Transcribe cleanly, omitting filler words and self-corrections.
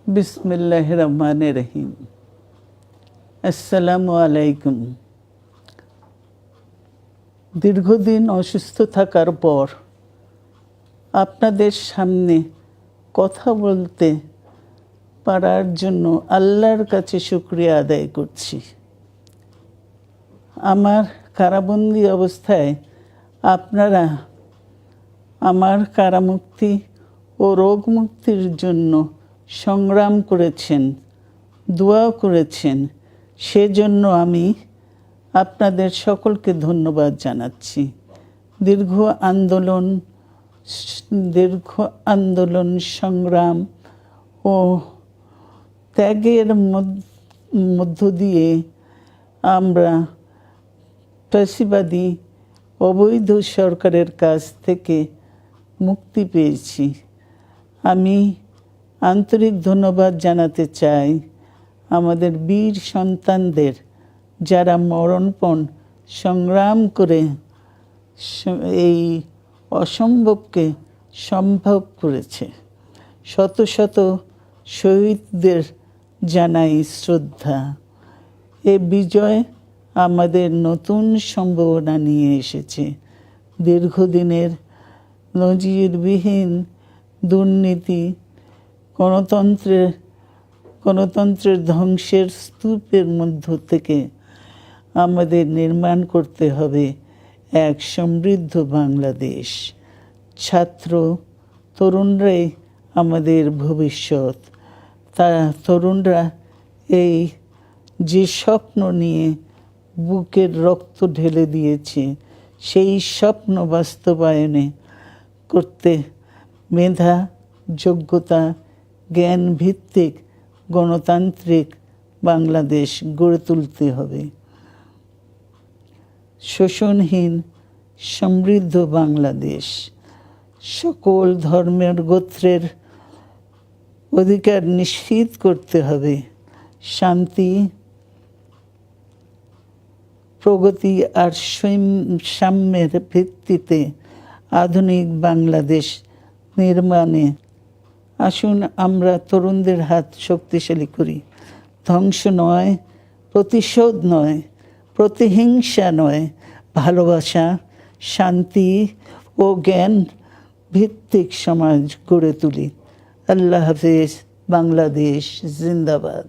বিসমিল্লাহির রহমানির রহিম। আসসালামু আলাইকুম। দীর্ঘদিন অসুস্থ থাকার পর আপনাদের সামনে কথা বলতে পারার জন্য আল্লাহর কাছে শুকরিয়া আদায় করছি। আমার কারাবন্দী অবস্থায় আপনারা আমার কারামুক্তি ও রোগ মুক্তির জন্য সংগ্রাম করেছেন, দোয়া করেছেন। সেজন্য আমি আপনাদের সকলকে ধন্যবাদ জানাচ্ছি। দীর্ঘ আন্দোলন সংগ্রাম ও ত্যাগের মধ্য দিয়ে আমরা ফ্যাসিবাদী অবৈধ সরকারের কাছ থেকে মুক্তি পেয়েছি। আমি আন্তরিক ধন্যবাদ জানাতে চাই আমাদের বীর সন্তানদের, যারা মরণপণ সংগ্রাম করে এই অসম্ভবকে সম্ভব করেছে। শত শত শহীদদের জানাই শ্রদ্ধা। এ বিজয় আমাদের নতুন সম্ভাবনা নিয়ে এসেছে। দীর্ঘদিনের নজিরবিহীন দুর্নীতি, গণতন্ত্রের ধ্বংসের স্তূপের মধ্য থেকে আমাদের নির্মাণ করতে হবে এক সমৃদ্ধ বাংলাদেশ। ছাত্র তরুণরাই আমাদের ভবিষ্যৎ। তরুণরা এই যে স্বপ্ন নিয়ে বুকের রক্ত ঢেলে দিয়েছে, সেই স্বপ্ন বাস্তবায়নে করতে মেধা, যোগ্যতা, জ্ঞান ভিত্তিক গণতান্ত্রিক বাংলাদেশ গড়ে তুলতে হবে। শোষণহীন সমৃদ্ধ বাংলাদেশ। সকল ধর্মের গোত্রের অধিকার নিশ্চিত করতে হবে। শান্তি, প্রগতি আর সাম্যের ভিত্তিতে আধুনিক বাংলাদেশ নির্মাণে আসুন আমরা তরুণদের হাত শক্তিশালী করি। ধ্বংস নয়, প্রতিশোধ নয়, প্রতিহিংসা নয়, ভালোবাসা, শান্তি ও জ্ঞান ভিত্তিক সমাজ গড়ে তুলি। আল্লাহ হাফেজ। বাংলাদেশ জিন্দাবাদ।